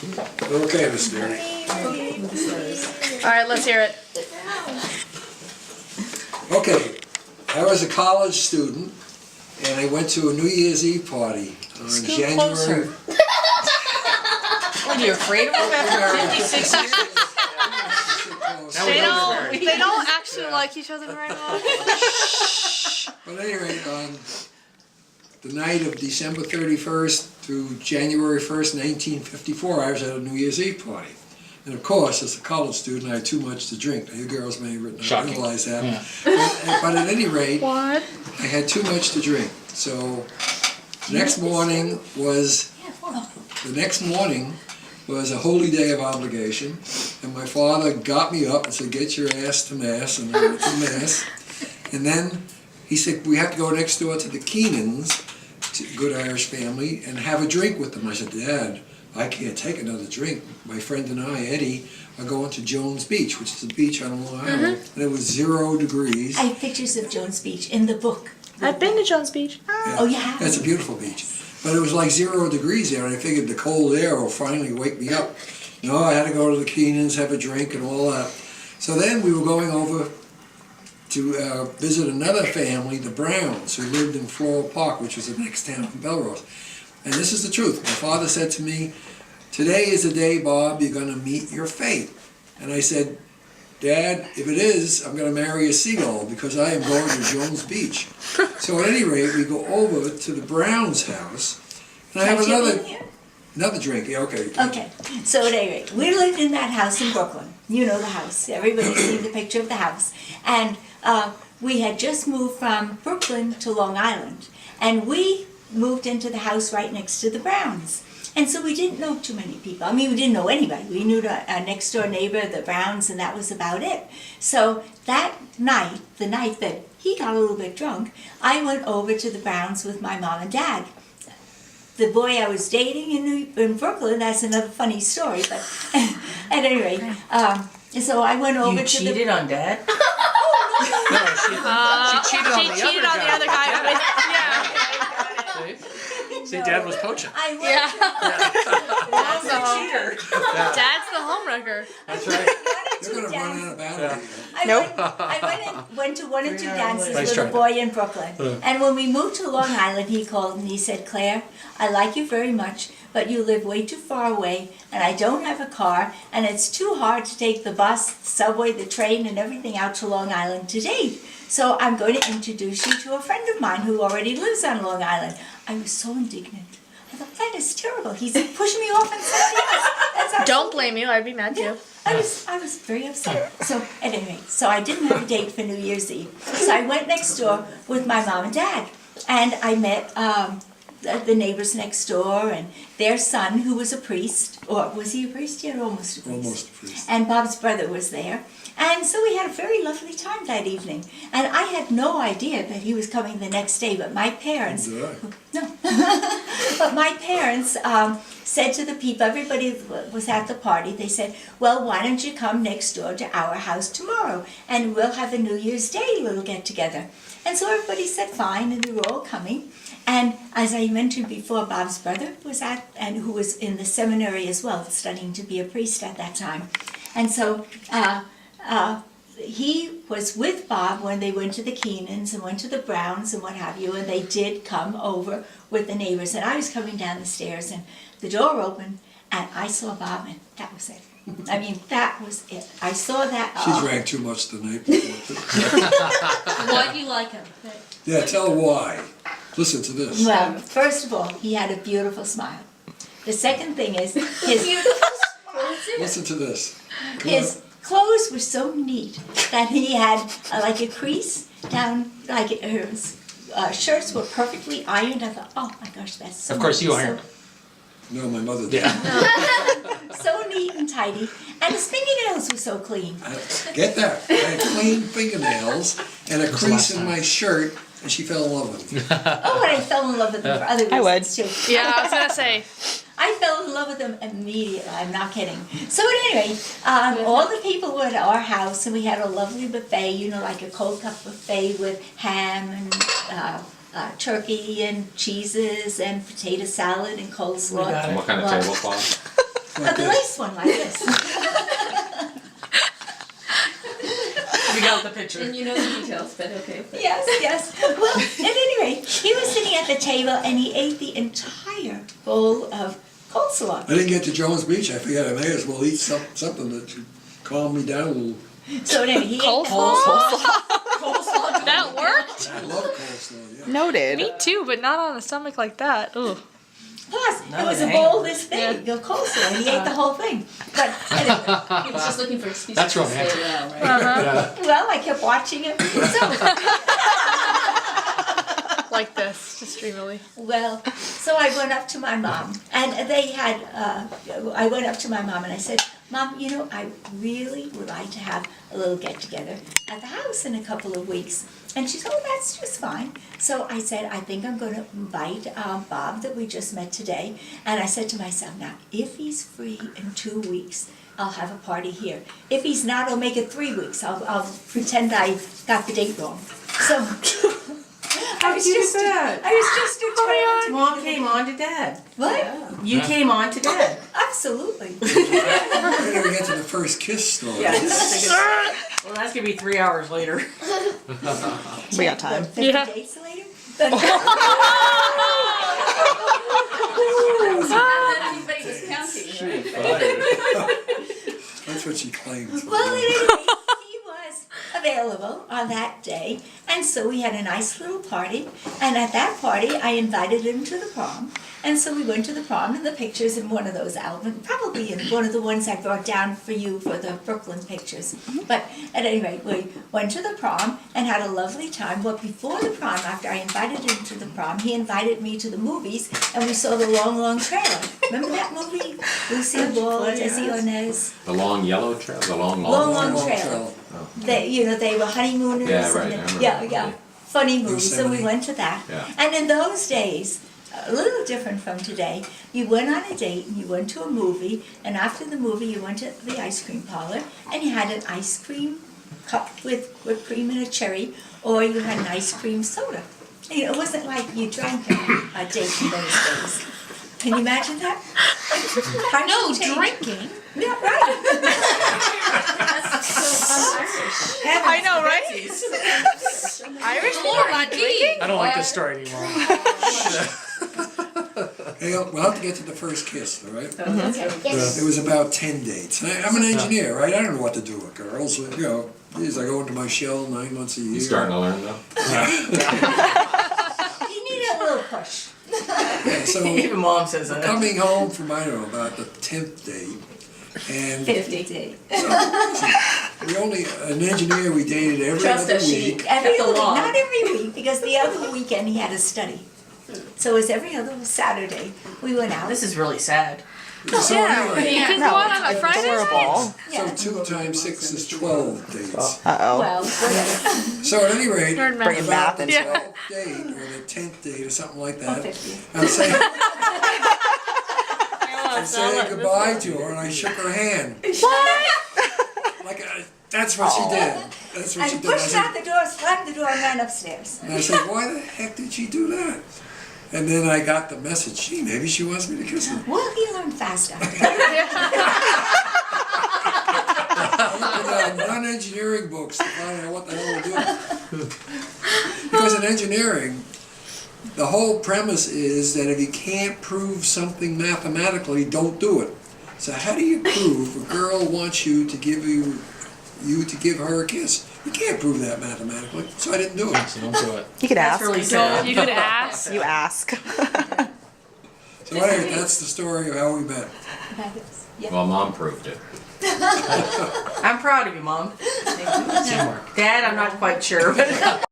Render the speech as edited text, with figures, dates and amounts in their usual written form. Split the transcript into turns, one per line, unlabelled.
Okay, Miss Derry.
All right, let's hear it.
Okay, I was a college student, and I went to a New Year's Eve party on
Scoot
January.
closer. What, are you afraid of them after 56 years? They don't actually like each other very much.
But anyway, on the night of December 31st through January 1st, 1954, I was at a New Year's Eve party. And of course, as a college student, I had too much to drink. Now, you girls may not realize that.
Yeah.
But at any rate,
What?
I had too much to drink. So the next morning was a holy day of obligation, and my father got me up and said, "Get your ass to mass," and I went to mass. And then he said, "We have to go next door to the Keenans, to good Irish family, and have a drink with them." I said, "Dad, I can't take another drink. My friend and I, Eddie, are going to Jones Beach," which is a beach on Long Island, and it was 0 degrees.
I have pictures of Jones Beach in the book.
I've been to Jones Beach.
Yeah,
Oh, you have?
That's a beautiful beach. But it was like 0 degrees there, and I figured the cold air will finally wake me up. No, I had to go to the Keenans, have a drink, and all that. So then we were going over to visit another family, the Browns, who lived in Floral Park, which was the next town from Belrose. And this is the truth. My father said to me, "Today is the day, Bob, you're going to meet your fate." And I said, "Dad, if it is, I'm going to marry a seagull because I am going to Jones Beach." So at any rate, we go over to the Brown's house, and I have
Can I chip in
another
here?
drink. Yeah, okay.
Okay, so at any rate, we lived in that house in Brooklyn. You know the house. Everybody's seen the picture of the house. And we had just moved from Brooklyn to Long Island. And we moved into the house right next to the Browns. And so we didn't know too many people. I mean, we didn't know anybody. We knew our next door neighbor, the Browns, and that was about it. So that night, the night that he got a little bit drunk, I went over to the Browns with my mom and dad. The boy I was dating in Brooklyn, that's another funny story, but at any rate, so I went over
You
to
cheated on Dad?
No, she cheated on the other guy.
Yeah.
See, Dad was poaching.
I went
Yeah.
That's a cheater.
Dad's the homewrecker.
That's right.
They're going to run out of battery.
I went to one or two dances
Nice
with
try.
a boy in Brooklyn. And when we moved to Long Island, he called and he said, "Claire, I like you very much, but you live way too far away, and I don't have a car, and it's too hard to take the bus, the subway, the train, and everything out to Long Island to date. So I'm going to introduce you to a friend of mine who already lives on Long Island." I was so indignant. I thought, that is terrible. He's pushing me off and saying yes. That's absolutely-
Don't blame you. I'd be mad too.
I was very upset. So at any rate, so I didn't have a date for New Year's Eve. So I went next door with my mom and dad, and I met the neighbors next door and their son, who was a priest, or was he a priest yet? Almost a priest.
Almost a priest.
And Bob's brother was there. And so we had a very lovely time that evening. And I had no idea that he was coming the next day, but my parents,
Did I?
no, but my parents said to the people, everybody was at the party, they said, "Well, why don't you come next door to our house tomorrow, and we'll have a New Year's Day little get-together." And so everybody said fine, and they were all coming. And as I mentioned before, Bob's brother was and who was in the seminary as well, studying to be a priest at that time. And so he was with Bob when they went to the Keenans and went to the Browns and what have you, and they did come over with the neighbors. And I was coming down the stairs, and the door opened, and I saw Bob, and that was it. I mean, that was it. I saw that.
She drank too much the night before.
Why do you like him?
Yeah, tell her why. Listen to this.
Well, first of all, he had a beautiful smile. The second thing is
Listen to this.
his clothes were so neat that he had like a crease down, like his shirts were perfectly ironed. I thought, oh my gosh, that's so
Of course
neat.
you ironed.
No, my mother did.
So neat and tidy. And his fingernails were so clean.
Get that. I had clean fingernails and a
the
crease
last
in
time?
my shirt, and she fell in love with me.
Oh, and I fell in love with him for other reasons
I would.
too.
Yeah, I was gonna say.
I fell in love with him immediately. I'm not kidding. So at any rate, all the people were at our house, and we had a lovely buffet. You know, like a cold cut buffet with ham and turkey and cheeses and potato salad and coleslaw.
We got it.
What kind of
Well,
tablecloth?
Like
the
this.
lace one like this.
We got the picture.
And you know the details, but okay. But
Yes. Well, at any rate, he was sitting at the table and he ate the entire bowl of coleslaw.
I didn't get to Jones Beach. I figured I may as well eat something that should calm me down a little.
So anyway, he ate the
Coleslaw?
Coleslaw.
That worked?
I love coleslaw, yeah.
Noted.
Me too, but not on a stomach like that. Ooh.
Plus,
No,
it was
it
a
ain't.
bowl this big of coleslaw and he ate the whole thing. But anyway,
he was just looking for excuses
That's
to stay
romantic.
around, right?
Uh-huh.
well, I kept watching him.
Like this, just dreamily.
Well, so I went up to my mom, and they had, I went up to my mom and I said, Mom, you know, I really would like to have a little get-together at the house in a couple of weeks. And she said, oh, that's just fine. So I said, I think I'm going to invite Bob that we just met today. And I said to myself, now, if he's free in 2 weeks, I'll have a party here. If he's not, I'll make it 3 weeks. I'll pretend I got the date wrong. So...
How cute is that?
I was just determined.
Mom came on to Dad.
What?
You came on to Dad.
Absolutely.
We're gonna get to the first kiss story.
Yeah. Well, that's gonna be 3 hours later.
We got time.
50
Yeah.
days later?
Not that anybody was counting, right?
That's what she claims.
Well, anyway, he was available on that day, and so we had a nice little party, and at that party I invited him to the prom, and so we went to the prom, and the pictures in one of those albums, probably in one of the ones I brought down for you for the Brooklyn pictures. But at any rate, we went to the prom and had a lovely time, but before the prom, after I invited him to the prom, he invited me to the movies, and we saw the Long, Long Trailer. Remember that movie? Lucille Ball, Desi Arnaz.
The long yellow trail, the long.
Long
Long
Trail.
trail.
They were honeymooners.
Yeah, right,
And
I remember
yeah,
that
yeah.
movie.
Funny movie. So we
Yosemite.
went to that.
Yeah.
And in those days, a little different from today, you went on a date and you went to a movie, and after the movie you went to the ice cream parlor and you had an ice cream cup with whipped cream and a cherry, or you had an ice cream soda. You know, it wasn't like you drank a date in those days. Can you imagine that? Times
No,
have changed.
drinking.
Yeah, right.
I know, right? Irish people not drinking?
I don't like this story anymore.
Hey, we'll have to get to the first kiss, all right?
Okay.
It was about 10 dates. I'm an engineer, right? I don't know what to do with girls. You know, geez, I go into my shell 9 months a year.
You starting to learn though?
You need a little push.
Yeah, so
Even Mom says that.
coming home from, I don't know, about the 10th date, and
50 days.
we only, an engineer we dated every
Trust
other
us, she-
week.
Every
Kept the
other week,
law.
not every week, because the other weekend he had a study. So it was every other Saturday we went out.
This is really sad.
So anyway,
You can go out on a Friday night?
Adorable.
Yeah.
so 2 times 6 is 12 dates.
Uh-oh.
Well, whatever.
So at any rate,
Learn math.
Bringing
about
math
the
into
Yeah.
12th date or the 10th date or something like
Or
that,
50.
I'm saying, I'm saying goodbye to her and I shook her hand. Like, that's what she did. That's what
I
she did. I
pushed
said,
out the door, slammed the door, and ran upstairs.
and I said, why the heck did she do that? And then I got the message, gee, maybe she wants me to kiss her.
Well, he learned fast after that.
I looked at non-engineering books to find out what the hell we're doing. Because in engineering, the whole premise is that if you can't prove something mathematically, don't do it. So how do you prove a girl wants you to give to give her a kiss? You can't prove that mathematically, so I didn't do it.
So don't do it.
You could
That's
ask.
really sad.
You could ask.
You ask.
So anyway, that's the story of how we met.
That is, yeah.
Well, Mom proved it.
I'm proud of you, Mom.
Teamwork.
Dad, I'm not quite sure. But